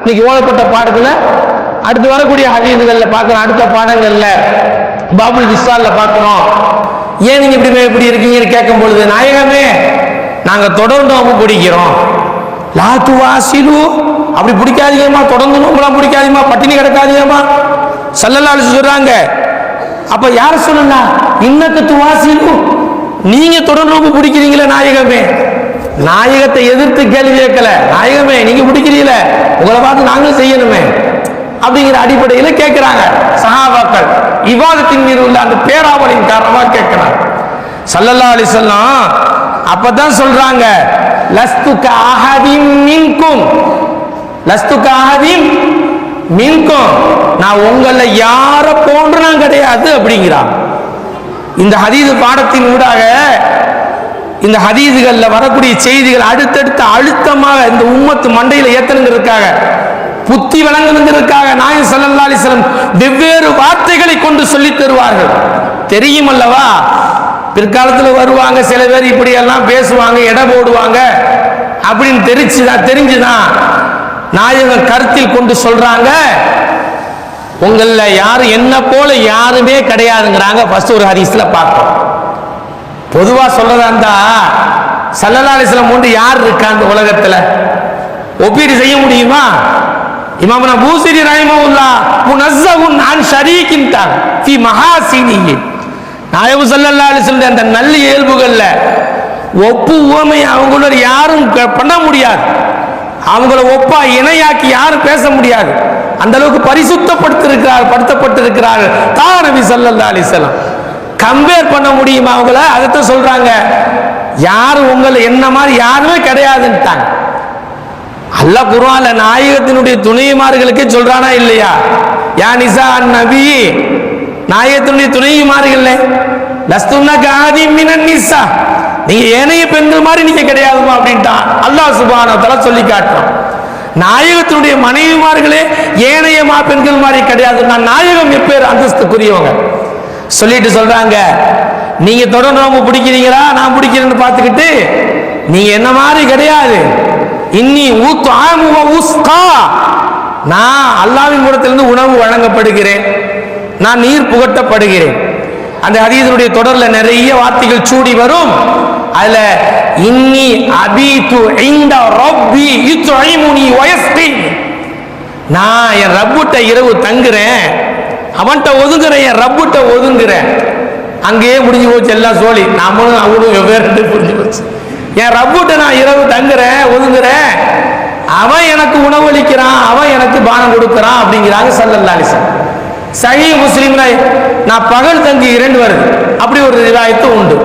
இன்னைக்கு ஓதப்பட்ட பாடத்துல அடுத்து வரக்கூடிய ஹதீஸ்கள்ல பார்க்கிறோம். அடுத்த பாடங்கள்ல பாபுல் விசால்ல பார்க்கிறோம். ஏன் நீங்க இப்படி இருக்கீங்கன்னு கேட்கும் பொழுது, நாயகமே நாங்க தொடர்ந்து நோம்பு பிடிக்கிறோம். லா துவாசிலு, அப்படி பிடிக்காதீங்கம்மா, தொடர்ந்து நோம்புலாம் பிடிக்காதீங்கம்மா, பட்டினி கிடக்காதீங்கம்மா ஸல்லல்லாஹு அலைஹி சொல்றாங்க. அப்ப யார சொல்லலாம்? இன்னக்கு துவாசிலு, நீங்க தொடர்ந்து நோம்பு பிடிக்கிறீங்களே நாயகமே. நாயகத்தை எதிர்த்து கேள்வி கேட்கல, நாயகமே நீங்க பிடிக்கிறீங்கள, உங்களை பார்த்து நாங்களும் செய்யணுமே அப்படிங்கிற அடிப்படையில் கேட்கிறாங்க சஹாபாக்கள். இவாதத்தின் மீது உள்ள அந்த பேராவலின் காரணமாக கேட்கிறாங்க. ஸல்லல்லாஹு அலைஹி வஸல்லம் அப்பதான் சொல்றாங்க, லஸ்து கஅஹதின் மின்கும், லஸ்து கஅஹதின் மின்கும், நான் உங்கள யார போன்று நான் கிடையாது அப்படிங்கிறாங்க. இந்த ஹதீஸ் பாடத்தின் ஊடாக இந்த ஹதீஸ்கள்ல வரக்கூடிய செய்திகள் அடுத்தடுத்து அழுத்தமாக இந்த உம்மத்து மண்டையில ஏத்தணுங்கிறதுக்காக, புத்தி வழங்குவதற்காக நாயகம் ஸல்லல்லாஹு அலைஹி வஸல்லம் வெவ்வேறு வார்த்தைகளை கொண்டு சொல்லி தருவார்கள். தெரியும் அல்லவா, பிற்காலத்தில் வருவாங்க சில பேர் இப்படி எல்லாம் பேசுவாங்க, எடை போடுவாங்க அப்படின்னு தெரிஞ்சுதான் நாயகம் கருத்தில் கொண்டு சொல்றாங்க, உங்கள யாரும் என்ன போல யாருமே கிடையாதுங்கிறாங்க. ஃபர்ஸ்ட் ஒரு ஹதீஸ்ல பார்ப்போம். பொதுவா சொல்றதா இருந்தா ஸல்லல்லாஹு அலைஹி வஸல்லம் முன்பு யார் இருக்கா அந்த உலகத்துல? ஒப்பீடு செய்ய முடியுமா? இமாம் பூசிரி ரஹிமஹுல்லாஹ் முனஸ்ஸஹுன் அன் ஷரீகின் தா ஃபி மஹாசினிஹி, நாயகம் ஸல்லல்லாஹு அலைஹி வஸல்லம் அந்த நல்ல இயல்புகள்ல ஒப்பு உவமை அவங்களோட யாரும் பண்ண முடியாது, அவங்கள ஒப்பா இணையாக்கி யாரும் பேச முடியாது. அந்த அளவுக்கு படுத்தப்பட்டிருக்கிறார்கள் தான் நபி ஸல்லல்லாஹு அலைஹி வஸல்லம். கம்பேர் பண்ண முடியுமா அவங்கள? அதைத்தான் சொல்றாங்க, யாரும் உங்களை என்ன மாதிரி யாருமே கிடையாதுன்ட்டாங்க. அல்லாஹ் குர்ஆன்ல நாயகத்தினுடைய துணைவிமார்களுக்கே சொல்றானா இல்லையா? யா நிசா நபி, நாயகத்தினுடைய துணைவிமார்கள் லஸ்துன்னா கஅஹதின் மினன் நிசா, நீங்க ஏனைய பெண்கள் மாதிரி நீங்க கிடையாதுமா அப்படின்ட்டான் அல்லாஹ் சுப்ஹானஹு வ தஆலா சொல்லி காட்டுறான். நாயகத்தினுடைய மனைவிமார்களே ஏனைய பெண்கள் மாதிரி கிடையாது. நான் நாயகம் எப்பேர் அந்தஸ்துக்குரியவங்க சொல்லிட்டு சொல்றாங்க, நீங்க தொடர் நோம்பு பிடிக்கிறீங்களா, நான் பிடிக்கிறேன்னு பார்த்துக்கிட்டு நீங்க என்ன மாதிரி கிடையாது. இன்னி ஊத்ஆமு வ உஸ்கா, நான் அல்லாஹ்வின் புறத்திலிருந்து உணவு வழங்கப்படுகிறேன், நான் நீர் புகட்டப்படுகிறேன். அந்த ஹதீஸுடைய தொடர்ல நிறைய வார்த்தைகள் சூடி வரும். அதுல இன்னி அபீது இன்த ரப்பி யுத்இமுனி வ யஸ்கீனி, நான் என் ரப்புட்ட இரவு தங்குறேன், அவன்கிட்ட ஒதுங்குறேன், என் ரப்புட்ட ஒதுங்குறேன். அங்கேயே முடிஞ்சு போச்சு எல்லாம் சோழி, நாமளும் அவனும் வெவ்வேறு புரிஞ்சு போச்சு. என் ரப்புட்ட நான் இரவு தங்குறேன், ஒதுங்குறேன், அவன் எனக்கு உணவளிக்கிறான், அவன் எனக்கு பானம் கொடுக்கிறான் அப்படிங்கிறாங்க ஸல்லல்லாஹு அலைஹி வஸல்லம். சஹீஹ் முஸ்லிம்ல நான் பகல் தங்கி இரண்டு வருது அப்படி ஒரு ரிவாயத்து உண்டு.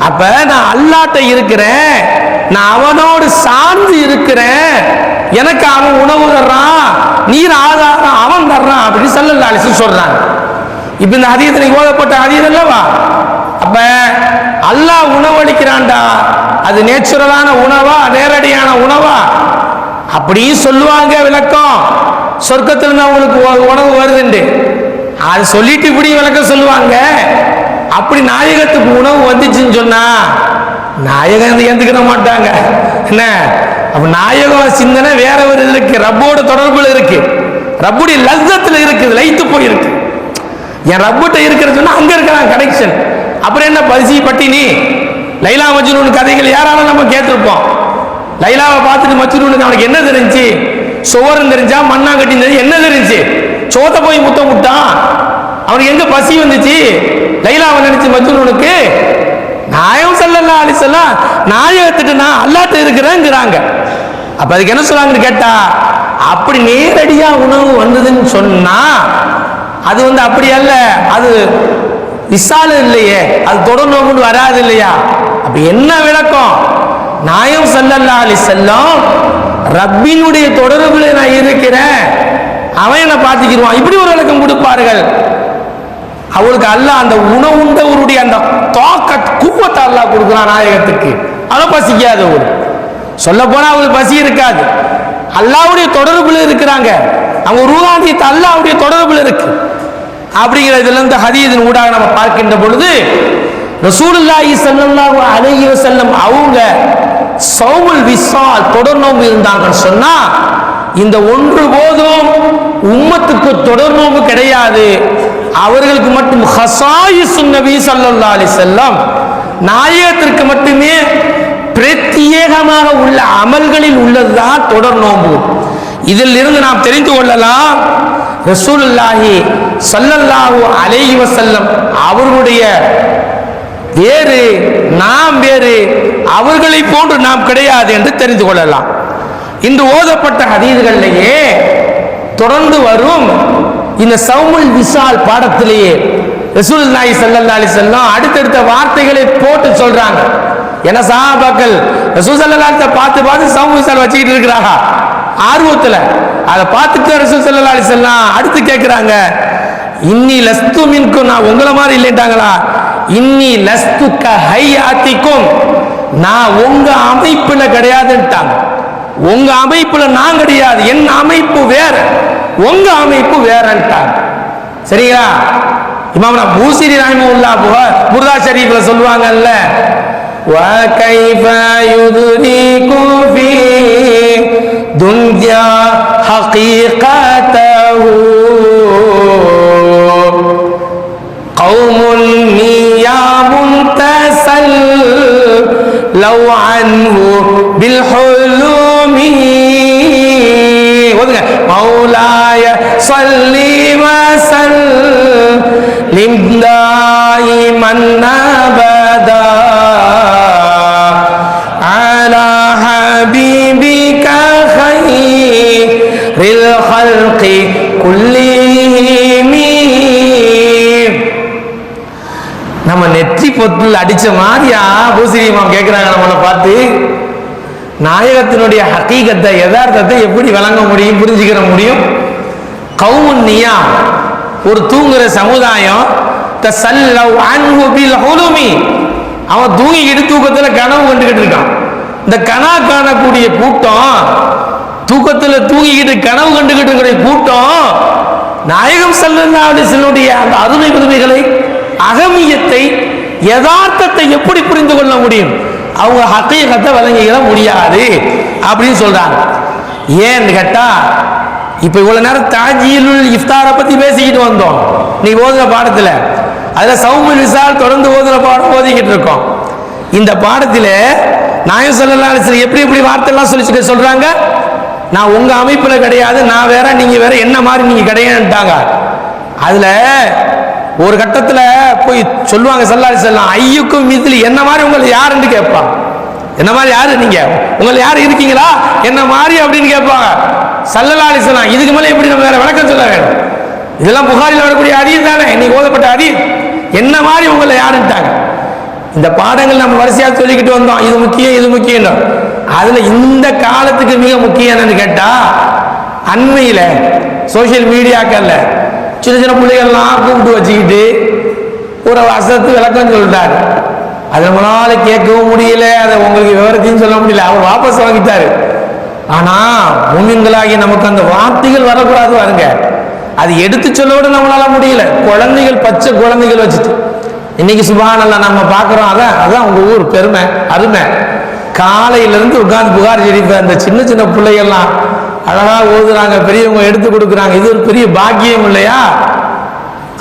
அப்ப நான் அல்லாஹ்ட்ட இருக்கிறேன், நான் அவனோடு சார்ந்து இருக்கிறேன், எனக்கு அவன் உணவு தர்றான், நீர் ஆதாரம் அவன் தர்றான் அப்படின்னு ஸல்லல்லாஹு அலைஹி வஸல்லம் சொல்றாங்க. இப்ப இந்த ஹதீஸ்ல ஓதப்பட்ட ஹதீஸ் அல்லவா? அப்ப அல்லாஹ் உணவளிக்கிறான்டா, அது நேச்சுரலான உணவா நேரடியான உணவா அப்படியும் சொல்லுவாங்க. விளக்கம் சொர்க்கத்திலிருந்து அவங்களுக்கு உணவு வருதுண்டு அது சொல்லிட்டு இப்படி விளக்கம் சொல்லுவாங்க. அப்படி நாயகத்துக்கு உணவு வந்துச்சுன்னு சொன்னா நாயகம் ஏந்துக்கிற மாட்டாங்க. என்ன அப்ப நாயகம் சிந்தனை வேற ஒரு இருக்கு, ரப்போட தொடர்புல இருக்கு, ரப்புடைய லஸ்ஸத்துல இருக்குது, லைத்து போயிருக்கு. என் ரப்புட்ட இருக்கிறது சொன்னா அங்க இருக்கிறான் கனெக்ஷன். அப்புறம் என்ன பசி பட்டினி? லைலா மஜ்னூன் கதைகள் யாராலும் நம்ம கேட்டிருப்போம். லைலாவை பார்த்துட்டு மஜ்னூனுக்கு அவனுக்கு என்ன தெரிஞ்சு? சுவரம் தெரிஞ்சா, மண்ணாங்கட்டி தெரிஞ்சு, என்ன தெரிஞ்சு? சோத்த போய் முத்தம் விட்டான், அவனுக்கு எங்க பசி வந்துச்சு? லைலாவை நினைச்சு மஜ்னூனுக்கு நாயகம் ஸல்லல்லாஹு அலைஹி வஸல்லம் நாயகத்துட்டு நான் அல்லாஹ்ட்ட இருக்கிறேங்கிறாங்க. அப்ப அதுக்கு என்ன சொல்றாங்கன்னு கேட்டா, அப்படி நேரடியா உணவு வந்ததுன்னு சொன்னா அது அப்படி அல்ல, அது விசால இல்லையே, அது தொடர் நோம்பு வராது இல்லையா? அப்ப என்ன விளக்கம்? நாயகம் ஸல்லல்லாஹு அலைஹி வஸல்லம் ரப்பினுடைய தொடர்புல நான் இருக்கிறேன், அவன் என்ன பார்த்துக்கிடுவான், இப்படி ஒரு விளக்கம் கொடுப்பார்கள். அவளுக்கு அல்லாஹ் அந்த உணவுண்டவருடைய அந்த தாக்கத் குவத்தை அல்லாஹ் கொடுக்குறான் நாயகத்துக்கு. அதை பசிக்காது, ஒரு சொல்ல போனா அவளுக்கு பசி இருக்காது. அல்லாஹ்வுடைய தொடர்புல இருக்கிறாங்க, அவங்க ரூஹானியத் அல்லாஹ்வுடைய தொடர்புல இருக்கு. அப்படிங்கிறதுல இருந்து ஹதீஸின் ஊடாக நம்ம பார்க்கின்ற பொழுது ரசூலுல்லாஹி ஸல்லல்லாஹு அலைஹி வஸல்லம் அவங்க சௌமுல் விசால் தொடர் நோம்பு இருந்தாங்கன்னு சொன்னா இந்த ஒன்று போதும் உம்மத்துக்கு தொடர் நோன்பு கிடையாது. அவர்களுக்கு மட்டும் ஹசாயிசுன் நபி ஸல்லல்லாஹு அலைஹி வஸல்லம் நாயகத்திற்கு மட்டுமே பிரத்யேகமாக உள்ள அமல்களில் உள்ளதுதான் தொடர் நோன்பு. இதில் இருந்து நாம் தெரிந்து கொள்ளலாம், ரசூலுல்லாஹி ஸல்லல்லாஹு அலைஹி வஸல்லம் அவர்களுடைய வேறு, நாம் வேறு, அவர்களை போன்று நாம் கிடையாது என்று தெரிந்து கொள்ளலாம். இன்று ஓதப்பட்ட ஹதீஸ்களிலேயே தொடர்ந்து வரும் இந்த சௌமுல் விசால் பாடத்திலேயே ரசூலுல்லாஹி ஸல்லல்லாஹு அலைஹி வஸல்லம் அடுத்தடுத்த வார்த்தைகளை போட்டு சொல்றாங்க. ஏன்னா சஹாபாக்கள் ரசூல் ஸல்லல்லாஹு அலைஹி வஸல்லம் பார்த்து பார்த்து சௌமுல் விசால் வச்சுக்கிட்டு இருக்கிறாங்க ஆர்வத்தில். அதை பார்த்துட்டு ரசூல் ஸல்லல்லாஹு அலைஹி வஸல்லம் அடுத்து கேட்கிறாங்க, இன்னி லஸ்து மின்கும், நான் உங்களை மாதிரி இல்லைட்டாங்களா? இன்னி லஸ்து கஹையாத்திக்கும், நான் உங்க அமைப்புல கிடையாதுன்ட்டாங்க. உங்க அமைப்புல நான் கிடையாது, என் அமைப்பு வேற, உங்க அமைப்பு வேறன்ட்டாங்க. சரிங்களா? இமாம் பூசிரி ரஹிமஹுல்லாஹ் புர்தா ஷரீஃப்ல சொல்லுவாங்கல்ல, வா கைஃப யுத்ரிகு ஃபீ துன்யா ஹகீகதஹு கௌமுன் நியாமுன் தஸல்லௌ அன்ஹு பில் ஹுலூமி மௌலாய ஸல்லி வஸல்லிம் தாயிமன் அபதா அலா ஹபீபிக கைரில் ஹல்கி குல்லிஹிம். நம்ம நெற்றி பொத்தில் அடிச்ச மாதிரியா பூசிரி இமாம் கேட்கிறாங்க நம்மளை பார்த்து. நாயகத்தினுடைய ஹகீகத்தை, யதார்த்தத்தை எப்படி விளங்க முடியும், புரிஞ்சுக்கிற முடியும்? கௌமுன் நியாம், ஒரு தூங்குற சமுதாயம், தஸல்லௌ அன்ஹு பில் ஹுலுமி, அவன் தூங்கிக்கிட்டு தூக்கத்துல கனவு கண்டுகிட்டு இருக்கான். இந்த கனவு காணக்கூடிய கூட்டம், தூக்கத்துல தூங்கிக்கிட்டு கனவு கண்டுகிட்டு இருக்கிற கூட்டம் நாயகம் ஸல்லல்லாஹு அலைஹி வஸல்லம் அந்த அருமை பெருமைகளை, அகமியத்தை, யதார்த்தத்தை எப்படி புரிந்து கொள்ள முடியும்? அவங்க ஹகீகத்தை விளங்கிட முடியாது அப்படின்னு சொல்றாங்க. ஏன்னு கேட்டா, இப்ப இவ்வளவு நேரம் தாஜீலுல் இஃப்தாரை பத்தி பேசிக்கிட்டு வந்தோம். நீ ஓதுற பாடத்துல அதுல சௌமுல் விசால் தொடர்ந்து ஓதுற பாடம் ஓதிக்கிட்டு இருக்கோம். இந்த பாடத்துல நாயகம் ஸல்லல்லாஹு அலைஹி வஸல்லம் எப்படி எப்படி வார்த்தை எல்லாம் சொல்றாங்க, நான் உங்க அமைப்புல கிடையாது, நான் வேற, நீங்க வேற, என்ன மாதிரி நீங்க கிடையாதுட்டாங்க. அதுல ஒரு கட்டத்துல போய் சொல்லுவாங்க ஸல்லல்லாஹு அலைஹி வஸல்லம், ஐயுக்கும் மித்லி, என்ன மாதிரி உங்களை யாருன்னு கேட்பாங்க. என்ன மாதிரி யாரு நீங்க, உங்களை யாரு இருக்கீங்களா என்ன மாதிரி அப்படின்னு கேட்பாங்க ஸல்லல்லாஹு அலைஹி வஸல்லம். இதுக்கு மேல எப்படி நம்ம வேற விளக்கம் சொல்ல வேணும்? இதெல்லாம் புகாரில் வரக்கூடிய ஹதீஸ் தானே, இன்னைக்கு ஓதப்பட்ட ஹதீஸ். என்ன மாதிரி உங்களை யாருன்ட்டாங்க. இந்த பாடங்கள் நம்ம வரிசையா சொல்லிக்கிட்டு வந்தோம், இது முக்கியம் இது முக்கியம். அதுல இந்த காலத்துக்கு மிக முக்கியம் என்னன்னு கேட்டா, அண்மையில சோசியல் மீடியாக்கள்ல சின்ன சின்ன பிள்ளைகள்லாம் கூப்பிட்டு வச்சுக்கிட்டு ஒரு வசத்து விளக்கம் சொல்லிட்டாரு. அது நம்மளால கேட்கவும் முடியல, அதை உங்களுக்கு விவரத்தையும் சொல்ல முடியல, அவர் வாபஸ் வாங்கிட்டாரு. ஆனா மூமின்களாகி நமக்கு அந்த வார்த்தைகள் வரக்கூடாது பாருங்க, அது எடுத்து சொல்ல விட நம்மளால முடியல. குழந்தைகள், பச்சை குழந்தைகள் வச்சுட்டு இன்னைக்கு சுப்ஹானல்லாஹ் நம்ம பார்க்கிறோம். அதான் உங்க ஊர் பெருமை, அருமை. காலையிலிருந்து உட்கார்ந்து புகார் ஷரீஃப் அந்த சின்ன சின்ன பிள்ளைகள்லாம் அழகா ஓதுறாங்க, பெரியவங்க எடுத்து கொடுக்குறாங்க. இது ஒரு பெரிய பாக்கியம் இல்லையா?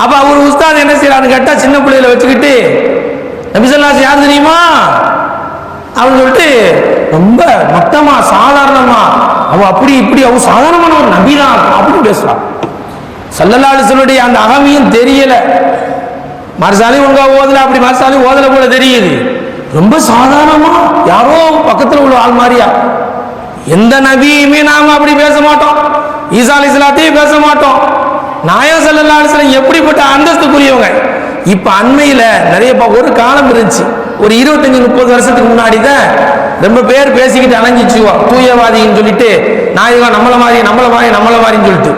அப்ப அவர் உஸ்தாத் என்ன செய்யறான்னு கேட்டா, சின்ன பிள்ளைகளை வச்சுக்கிட்டு நபி ஸல்லல்லாஹு அலைஹி வஸல்லம் யார் தெரியுமா அப்படின்னு சொல்லிட்டு ரொம்ப மட்டமா சாதாரணமா, அவன் அப்படி இப்படி, அவன் சாதாரணமான ஒரு நபிதான் அப்படின்னு பேசுறான். ஸல்லல்லாஹு அலைஹி வஸல்லம் அந்த அகமியும் தெரியல. மர்சாலி உங்க ஓதல, அப்படி மர்சாலி ஓதல போல தெரியுது. ரொம்ப சாதாரணமா யாரோ பக்கத்துல உள்ள ஆள் மாதிரியா. எந்த நபியுமே நாம அப்படி பேச மாட்டோம், ஈசா அலைஹிஸ்ஸலாத்தையும் பேச மாட்டோம். நாயகம் ஸல்லல்லாஹு அலைஹி வஸல்லம் எப்படிப்பட்ட அந்தஸ்துக்குரியவங்க. இப்ப அண்மையில நிறைய ஒரு காலம் இருந்துச்சு, ஒரு 25-30 வருஷத்துக்கு முன்னாடி தான் ரொம்ப பேர் பேசிக்கிட்டு அலைஞ்சிச்சுவோம், தூயவாதின்னு சொல்லிட்டு, நாயகம் நம்மள மாதிரி நம்மள மாதிரி நம்மள மாதிரின்னு சொல்லிட்டு.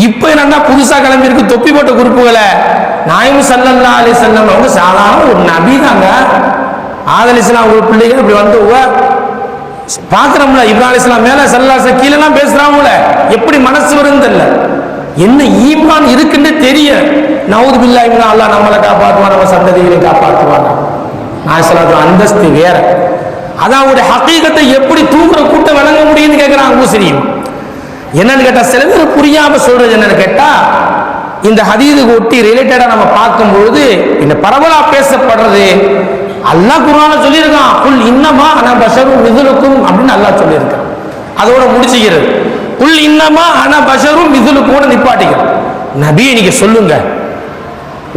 இப்ப என்னன்னா புதுசா கிளம்பி இருக்கு தொப்பி போட்ட குரூப்புகளை. நாயகம் ஸல்லல்லாஹு அலைஹி வஸல்லம் அவங்க சாதாரண ஒரு நபி தாங்க. ஆதம் அலைஹிஸ்ஸலாம் ஒரு பிள்ளைகள் இப்படி வந்து பாக்குறோம்ல, இப்ராஹிம் அலைஹிஸ்ஸலாம் மேல ஸல்லல்லாஹு அலைஹி வஸல்லம் கீழே எல்லாம் பேசுறாங்கல்ல, எப்படி மனசு வரும்னு தெரியல. என்ன ஈமான் இருக்குன்னு தெரிய, நவுது பில்லாஹி மின், அல்லாஹ் நம்மளை காப்பாற்றுவான், நம்ம சந்ததிகளை காப்பாற்றுவான். நாயகம் அந்தஸ்து வேற. அதான் ஒரு ஹகீகத்தை எப்படி தூங்குற கூட்டம் விளங்க முடியும்னு கேட்கிறாங்க முஸ்லிம். என்னன்னு கேட்டா, சில பேர் புரியாம சொல்றது என்னன்னு கேட்டா, இந்த ஹதீஸுக்கு ஒட்டி ரிலேட்டடா நம்ம பார்க்கும்பொழுது இந்த பரவலா பேசப்படுறது, அல்லாஹ் குர்ஆன்ல சொல்லியிருக்கான், குல் இன்னமா அன பஷரும் மிதுலுக்கும் அப்படின்னு அல்லாஹ் சொல்லியிருக்கான். அதோட முடிச்சுக்கிறது, குல் இன்னமா அன பஷரும் மிதுலுக்கும் நிப்பாட்டிக்கிறது. நபி நீங்க சொல்லுங்க,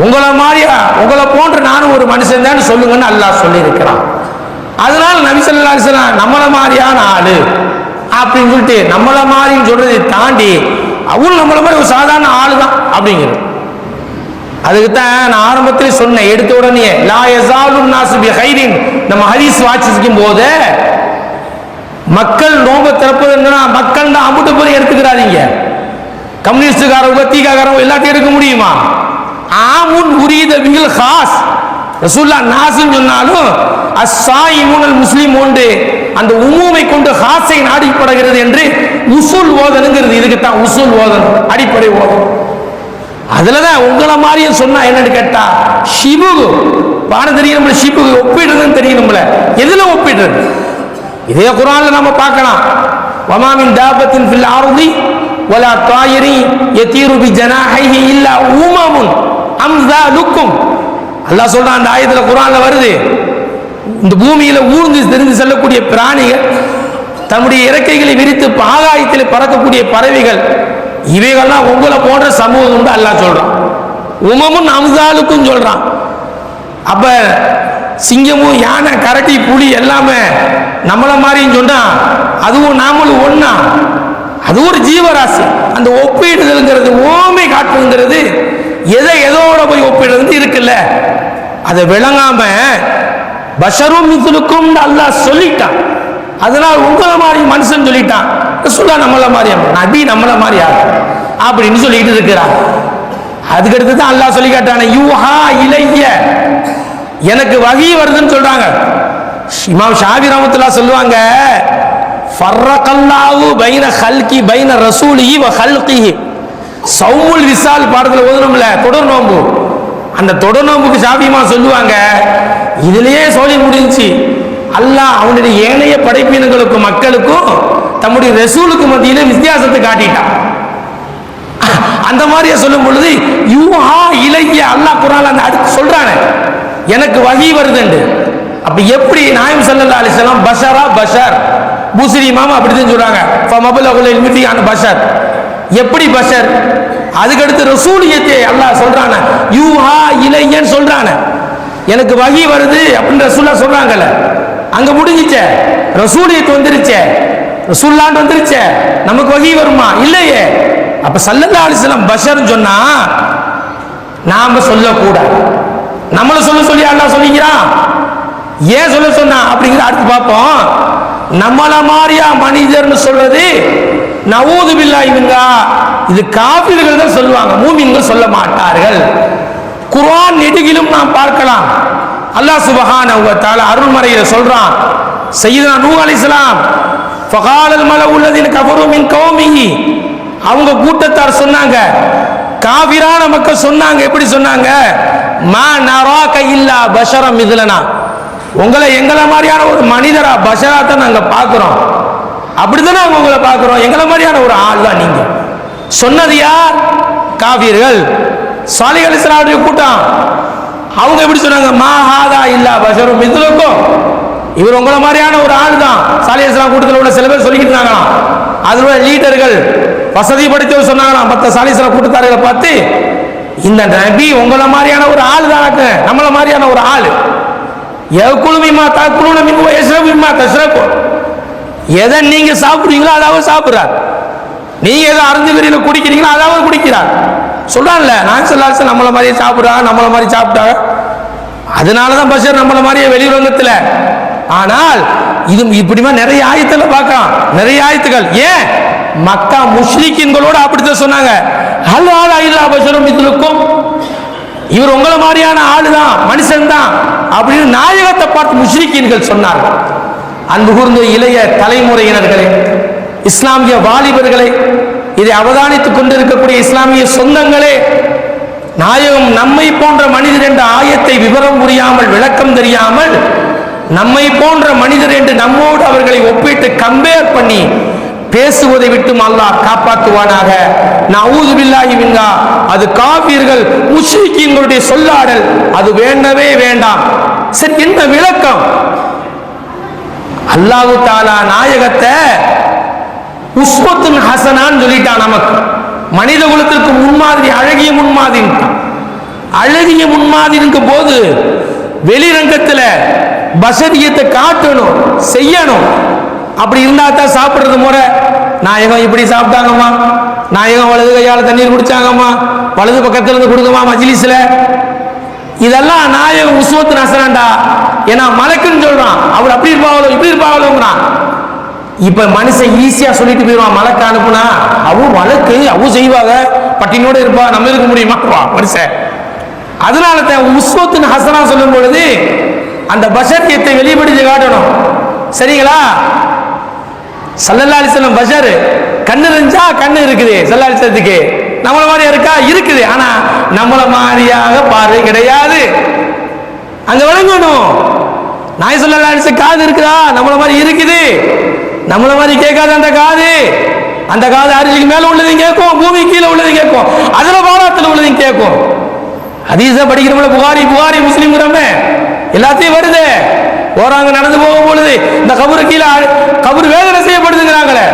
உங்களை போன்ற நானும் ஒரு மனுஷன் தான் சொல்லுங்கன்னு அல்லாஹ் சொல்லியிருக்கிறான். அதனால நபி ஸல்லல்லாஹு அலைஹி வஸல்லம் நம்மள மாதிரியான ஆளு அப்படின்னு சொல்லிட்டு நம்மள மாதிரின்னு சொல்றதை தாண்டி அவங்களும் நம்மள மாதிரி ஒரு சாதாரண ஆளு தான் அப்படிங்கிறது. அதுக்கு தான் நான் ஆரம்பத்திலே சொன்னேன், எடுத்த உடனே லா யஸாலுன் நாஸு பிகைரின் நம்ம ஹதீஸ் வாசிக்கும் போது மக்கள் நோன்பு திறப்பதுன்னா மக்கள் தான் அமுட்டு போய் எடுத்துக்கிறாதீங்க. கம்யூனிஸ்டுக்காரங்க தீகாக்காரங்க எல்லாத்தையும் எடுக்க முடியுமா? ஆமுன் உரீத பில் ஹாஸ் ரசூலுல்லாஹ் நாஸ்னு சொன்னாலும் அஸ்ஸாயிமுல் முஸ்லிமூன் அந்த உமூமை கொண்டு ஹாஸை நாடிப்படுகிறது என்று உசூல் ஓதனுங்கிறது. இதுக்கு தான் உசூல் ஓதன், அடிப்படை ஓதன். அதுலதான் உங்களை மாதிரியே சொன்னா என்னன்னு கேட்டா, ஷிபு பாடம் தெரியும் நம்மள, ஷிபு ஒப்பிடுறதுன்னு தெரியும் நம்மள. எதுல ஒப்பிடுறது? இதே குர்ஆன்ல நம்ம பார்க்கலாம், வமா மின் தாபத்தின் ஃபில் அர்தி வலா தாயிரி யதீரு பி ஜனாஹைஹி இல்லா உமமுன் அம்ஸாலுக்கும். அல்லாஹ் சொல்றான், அந்த ஆயத்துல குர்ஆன்ல வருது, இந்த பூமியில ஊர்ந்து தெரிந்து செல்லக்கூடிய பிராணிகள், தன்னுடைய இறக்கைகளை விரித்து ஆகாயத்தில் பறக்கக்கூடிய பறவைகள், இவைகள்லாம் உங்களை போன்ற சமூகம் உண்டு அல்லாஹ் சொல்றான். உமமுன் அம்ஸாலுக்கும் சொல்றான். அப்ப சிங்கமும் யானை கரடி புலி எல்லாமே நம்மள மாதிரின்னு சொன்னா அதுவும் நாமளும் ஒண்ணா? அது ஒரு ஜீவராசி. அந்த ஒப்பீடுதல்ங்கிறது, ஓமை காட்டுங்கிறது எதை எதோட போய் ஒப்பிடுறது இருக்குல்ல, அதை விளங்காம பஷரும் மிஸ்லுக்கும் அல்லாஹ் சொல்லிட்டான். அதனால் உங்களை மாதிரி மனுஷன் சொல்லிட்டான், ரசூலா நம்மள மாதிரி, நபி நம்மள மாதிரி அப்படின்னு சொல்லிட்டு இருக்கிறான். அதுக்கடுத்து தான் அல்லாஹ் சொல்லி காட்டான, யூஹா இலைய, எனக்கு வகி வருதுன்னு சொல்றாங்க. இமாம் ஷாஃபி ரஹ்மத்துல்லாஹ் சொல்லுவாங்க, ஃபர்ரகல்லாஹு பைன ஹல்கி பைன ரசூலிஹி வ ஹல்கிஹி. சௌமுல் விசால் பாடத்துல ஓதுனோம்ல, தொடர் நோம்பு, அந்த தொடர் நோம்புக்கு ஷாஃபிமா சொல்லுவாங்க, இதுலயே சொல்லி முடிஞ்சு அல்லாஹ் அவனுடைய ஏனைய படைப்பினங்களுக்கும் மக்களுக்கும் தம்முடைய ரசூலுக்கு மத்தியில வித்தியாசத்தை காட்டிட்டான். அந்த மாதிரியே சொல்லும் பொழுது யூஹா இலைய அல்லாஹ் குர்ஆன்ல அந்த அடுத்து சொல்றானே, எனக்கு வகி வருதுண்டு. அப்ப எப்படி நாயம் ஸல்லல்லாஹு அலைஹி வஸல்லம் பஷரா பஷர், பூசரி இமாம் அப்படிதான் சொல்றாங்க, ஃபமபலகுல் இல்மி அன் பஷர், எப்படி பஷர்? அதுக்கு அடுத்து ரசூலியத்தை அல்லாஹ் சொல்றான, யூஹா இலையன்னு சொல்றான, எனக்கு வகி வருது அப்படின்னு ரசூலுல்லாஹ் சொல்றாங்கல்ல, அங்க முடிஞ்சிச்சே, ரசூலியத் வந்துருச்சே, ரசூலுல்லாஹ் வந்துருச்சே, நமக்கு வகி வருமா? இல்லையே. அப்ப ஸல்லல்லாஹு அலைஹி வஸல்லம் பஷர்னு சொன்னா நாம சொல்லக்கூடாது. நம்மள சொல்லி அல்லாஹ் சொல்லிக்கிறான். ஏன் சொன்னா அப்படிங்கிற அடுத்து பார்ப்போம். நம்மள மாதிரியா மனிதர்னு சொல்றது நவூது பில்லாஹி மின்ஹா, இது காஃபிர்கள் தான் சொல்லுவாங்க, மூமின்கள் சொல்ல மாட்டார்கள். குர்ஆன் நெடுகிலும் நாம் பார்க்கலாம். அல்லாஹ் சுப்ஹானஹு வ தஆலா அருள்மறையில சொல்றான், சய்யிதுனா நூஹ் அலைஹிஸ்ஸலாம் ஃபகாலல் மலஉ அல்லதீன கஃபரு மின் கௌமிஹி, அவங்க கூட்டத்தார் சொன்னாங்க, காஃபிரான மக்கள் சொன்னாங்க, எப்படி சொன்னாங்க? மா நராக இல்லா பஷரம் மித்லனா, உங்களை எங்களை மாதிரியான ஒரு மனிதரா பஷரா தான் நாங்க பார்க்கிறோம், அப்படித்தானே அவங்க உங்களை பார்க்கிறோம், எங்களை மாதிரியான ஒரு ஆள் தான் நீங்க. சொன்னது யார்? காஃபிர்கள். சாலிஹ் அலைஹிஸ்ஸலாமுடைய கூட்டம், அவங்க எப்படி சொன்னாங்க? மா ஹாதா இல்லா பஷரும் மித்லுக்கும், இவர் உங்களை மாதிரியான ஒரு ஆள் தான். சாலிஹ் அலைஹிஸ்ஸலாம் கூட்டத்தில் உள்ள சில பேர் சொல்லிக்கிட்டு இருந்தாங்களாம். அதுல லீடர்கள் வசதி படைத்தவர் சொன்னாங்களாம், மற்ற சாலிஹ் அலைஹிஸ்ஸலாம் கூட்டத்தார்களை பார்த்து, இந்த நபி உங்களை மாதிரியான ஒரு ஆள் தான், நம்மள மாதிரியான ஒரு ஆள். எதை நீங்க சாப்பிடுறீங்களோ அதாவது சாப்பிடுறார், நீங்க எதை அருந்துகிறீங்களோ குடிக்கிறீங்களோ அதாவது குடிக்கிறார். சொல்றான்ல, நான் சொல்லாச்சு நம்மள மாதிரியே சாப்பிடுறாங்க, நம்மள மாதிரி சாப்பிட்டாங்க, அதனாலதான் பஷர் நம்மள மாதிரியே வெளியுலகத்துல. ஆனால் இது இப்படிமா நிறைய ஆயத்துல பார்க்கலாம், நிறைய ஆயத்துகள். ஏன் மக்கா முஷ்ரிக்கீன்களோட அப்படித்தான் சொன்னாங்க, ஹல்வாலா இல்லா பஷரும் மித்லுக்கும், இவர் உங்களை மாதிரியான ஆளுதான், மனுஷன் தான் அப்படின்னு நாயகத்தை பார்த்து முஷ்ரிக்கீன்கள் சொன்னார்கள். அன்பு கூர்ந்த இளைய தலைமுறையினர்களே, இஸ்லாமிய வாலிபர்களே, இதை அவதானித்துக் கொண்டிருக்கக்கூடிய இஸ்லாமிய சொந்தங்களே, நாயகம் நம்மை போன்ற மனிதர் என்ற ஆயத்தை விவரம் புரியாமல், விளக்கம் தெரியாமல், நம்மை போன்ற மனிதர் என்று நம்மோடு அவர்களை ஒப்பிட்டு கம்பேர் பண்ணி பேசுவதை விட்டும் அல்லாஹ் காப்பாற்றுவானாக. நஊது பில்லாஹி மின்ஹா. அது காஃபிர்கள் முஷ்ரிக்கீன்களுடைய சொல்லாடல், அது வேண்டவே வேண்டாம். சரி, என்ன விளக்கம்? அல்லாஹ் தஆலா நாயகத்தை உஸ்வத்துன் ஹசனான்னு சொல்லிட்டான். நமக்கு மனித குலத்திற்கு முன்மாதிரி, அழகிய முன்மாதிரி. அழகிய முன்மாதிரிங்க போது வெளிரங்கத்தில் பஷரியத்தை காட்டணும், செய்யணும். அப்படி இருந்தா தான் சாப்பிடுறது முறை. நாயகம் இப்படி சாப்பிட்டாங்கம்மா, நாயகம் வலது கையால தண்ணீர் குடிச்சாங்கம்மா, வலது பக்கத்துல இருந்து கொடுங்கம்மா மஜ்லிஸ்ல. இதெல்லாம் நாயகம் உஸ்வத்துன் ஹசனாண்டா. ஏன்னா மலக்குன்னு சொல்றான், அவர் அப்படி இருப்பாங்களோ இப்படி இருப்பாங்களோங்கிறான். இப்ப மனுஷன் ஈஸியா சொல்லிட்டு போயிடுவான், மலக்கு அனுப்புனா அவன் மலக்கு அவன் செய்வாங்க, பட்டினோட இருப்பா, நம்ம இருக்க முடியுமா மனுஷன். அதனால தான் உஸ்வத்துன் ஹசனா சொல்லும் பொழுது அந்த பஷரியத்தை வெளிப்படுத்தி காட்டணும். சரிங்களா? ஸல்லல்லாஹு அலைஹி வஸல்லம் பஷர், கண்ணு இருந்தா கண்ணு இருக்குது ஸல்லல்லாஹு அலைஹி வஸல்லத்துக்கு, நம்மள மாதிரியா இருக்கா? இருக்குது. ஆனா நம்மள மாதிரியாக பார்வை கிடையாது. அங்க விளங்கணும். நாய் ஸல்லல்லாஹு அலைஹி வஸல்லம் காது இருக்குதா? நம்மள மாதிரி இருக்குது. நம்மள மாதிரி கேட்காது அந்த காது. அந்த காது அரிசிக்கு மேல உள்ளதையும் கேட்கும், பூமி கீழே உள்ளதையும் கேட்கும், அதுல பாராத்துல உள்ளதையும் கேட்கும். ஹதீஸ படிக்கிறவங்கள புகாரி புகாரி முஸ்லிம் எல்லாத்தையும் வருது. போறாங்க, நடந்து போகும் பொழுது இந்த கபரு கீழே கபரு வேதனை செய்யப்படுதுங்கிறாங்களே,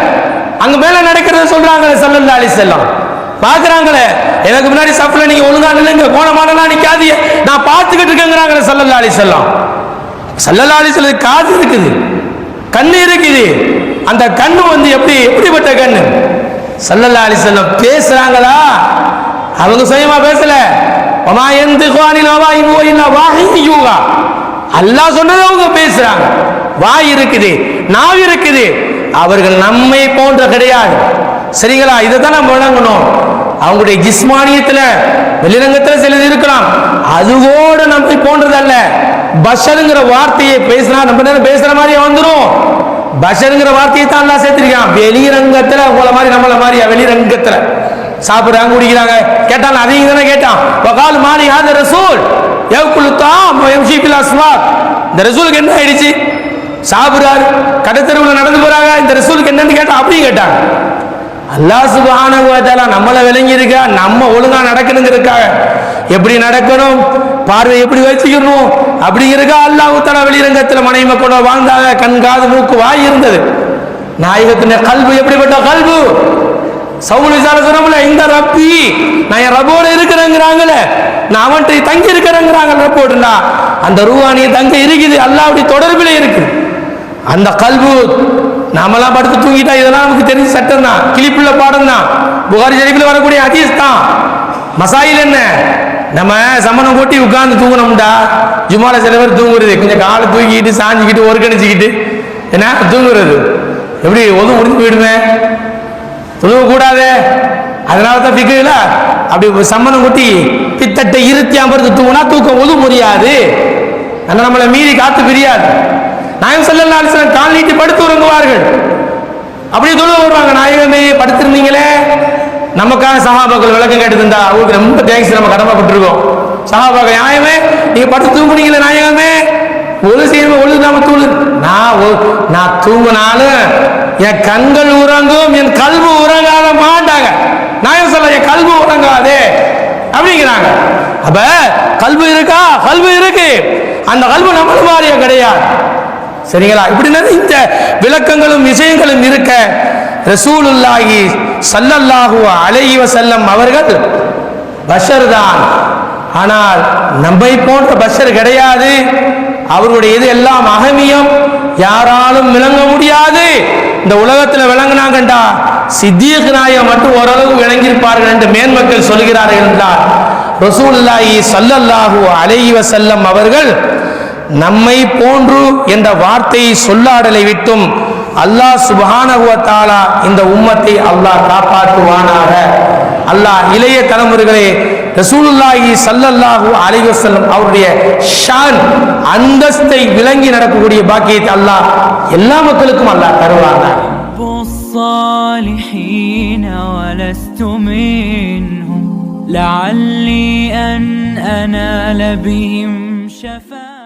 அங்க மேல நடக்கிறத சொல்றாங்களே ஸல்லல்லாஹு அலைஹி வஸல்லம். பாக்குறாங்களே, எனக்கு முன்னாடி சஃப்ல நீங்க ஒழுங்கா நில்லுங்க, கோணமானலாம் நிக்காதீங்க, நான் பார்த்துக்கிட்டு இருக்கேங்கிறாங்களே ஸல்லல்லாஹு அலைஹி வஸல்லம். ஸல்லல்லாஹு அலைஹி வஸல்லம் காது இருக்குது, கண்ணு இருக்குது. அந்த கண்ணு எப்படிப்பட்ட கண்ணு? ஸல்லல்லாஹு அலைஹி வஸல்லம் பேசுறாங்களா? அவங்க சுயமா பேசல. வமா யன்திகு அனில் ஹவா இன் ஹுவ இல்லா வஹ்யுன் யூஹா. அல்லாஹ் சொன்னதை அவங்க பேசுறாங்க. வாய் இருக்குது, நாவு இருக்குது. அவர்கள் நம்மை போன்ற கிடையாது. சரிங்களா? இதை தான் நம்ம விளங்கணும். அவங்களுடைய ஜிஸ்மானியத்துல வெளிரங்கத்துல சிலது இருக்கலாம், அதுவோட நம்மை போன்றது அல்ல. பஷருங்கிற வார்த்தையை பேசினா நம்ம நேரம் பேசுற மாதிரியே வந்துடும். பஷருங்கிற வார்த்தையை தான் அல்லாஹ் சேர்த்திருக்கான். வெளிரங்கத்துல உங்கள மாதிரி நம்மள மாதிரியா? வெளிரங்கத்துல சாப்பிடுறாங்க, குடிக்கிறாங்க. கேட்டான், அதையும் தானே கேட்டான். வகால் மாலி ஹாத ரசூல் யகுலு தாம் வ யம்ஷி ஃபில் அஸ்வாக். இந்த ரசூலுக்கு என்ன ஆயிடுச்சு? சாப்பிடுறாரு, கடத்தெருவுல நடந்து போறாங்க, இந்த ரசூலுக்கு என்னன்னு கேட்டா அப்படி கேட்டாங்க. அல்லாஹ் சுப்ஹானஹு வ தஆலா நம்மள விளங்கி இருக்கா, நம்ம ஒழுங்கா நடக்கணுங்கிறதுக்காக எப்படி நடக்கணும், பார்வை எப்படி வச்சுக்கணும் அப்படிங்கிறதுக்கா அல்லாஹ் தஆலா வெளிரங்கத்துல மனைவி மக்களோட வாழ்ந்தாங்க. கண் காது மூக்கு வாய் இருந்தது. நாயகத்தின் கல்பு எப்படிப்பட்ட கல்பு? சவுல் சொன்னோம்ல, இந்த ரப்பி நான் என் ரப்போட இருக்கிறேங்கிறாங்களே, நான் அவன்கிட்ட தங்கி இருக்கிறேங்கிறாங்க. ரப்போடுனா அந்த ரூஹானிய தங்க இருக்குது, அல்லாஹ்வுடைய தொடர்பில் இருக்கு. அந்த கல்பு நாமெல்லாம் படுத்து தூங்கிட்டா இதெல்லாம் நமக்கு தெரிஞ்ச சட்டம் தான், கிளிப்புள்ள பாடம் தான், புகாரி ஷரீஃபில் வரக்கூடிய ஹதீஸ் தான். மசாயில் என்ன? நம்ம சமணம் போட்டி உட்கார்ந்து தூங்கணும்டா. ஜுமால சில பேர் தூங்குறது கொஞ்சம் காலை தூக்கிட்டு சாஞ்சிக்கிட்டு ஒருக்கணிச்சுக்கிட்டு என்ன தூங்குறது, எப்படி ஒது முடிஞ்சு போயிடுமே, தூங்கக்கூடாது. அதனால தான் பிக்குல அப்படி சம்மணம் கொட்டி பித்தட்டை இருத்தி அமர்ந்து தூங்கினா தூக்கம் ஒது முடியாது, நம்மளை மீறி காத்து பிரியாது. நாயகம் ஸல்லல்லாஹு அலைஹி வஸல்லம் கால் நீட்டி படுத்து உறங்குவார்கள். அப்படியே தொழுவ வருவாங்க. நாயகமே படுத்திருந்தீங்களே, நமக்காக சஹாபாக்கள் விளக்கம் கேட்டுருந்தா அவங்களுக்கு ரொம்ப தேங்க்ஸ், நம்ம கடமைப்பட்டிருக்கோம். சஹாபாக்கள், நியாயமே நீங்க படுத்து தூங்குனீங்களே நாயகமே, ஒழு செய்யணும், ஒழு நாம தூளு. நான் தூங்கினாலும் என் கண்கள் உறங்கும், என் கல்பு உறங்காத மாட்டாங்க. நாயகம் சொல்ல என் கல்பு உறங்காதே அப்படிங்கிறாங்க. அப்ப கல்பு இருக்கா? கல்பு இருக்கு. அந்த கல்பு நம்மள மாதிரியா கிடையாது. சரிங்களா? இப்படி இந்த விளக்கங்களும் விஷயங்களும் இருக்க ரசூலுல்லாஹி ஸல்லல்லாஹு அலைஹி வஸல்லம் அவர்கள் பஷர் தான். ஆனால் நம்மை போன்ற பஷர் கிடையாது. அவருடைய இது எல்லாம் அகமியம், யாராலும் விளங்க முடியாது. இந்த உலகத்தில் விளங்கினாங்கண்டா சித்திக் நாயகம் மட்டும் ஓரளவு விளங்கியிருப்பார்கள் என்று மேன்மக்கள் சொல்கிறார்கள் என்றார். ரசூலுல்லாஹி ஸல்லல்லாஹு அலைஹி வஸல்லம் அவர்கள் நம்மை போன்று என்ற வார்த்தையை சொல்லாடலை விட்டும் அல்லாஹ் சுப்ஹானஹு வ தஆலா இந்த உம்மத்தை அல்லாஹ் காப்பாற்றுவானாக. அல்லாஹ் இளைய தலைமுறைகளே ரசூலுல்லாஹி ஸல்லல்லாஹு அலைஹி வஸல்லம் அவருடைய ஷான் அந்தஸ்தை விளங்கி நடக்கக்கூடிய பாக்கியத்தை அல்லாஹ் எல்லா மக்களுக்கும் அல்லாஹ் தருவானாக. الصالحين ولست منهم لعلي أن أنال بهم شفاعة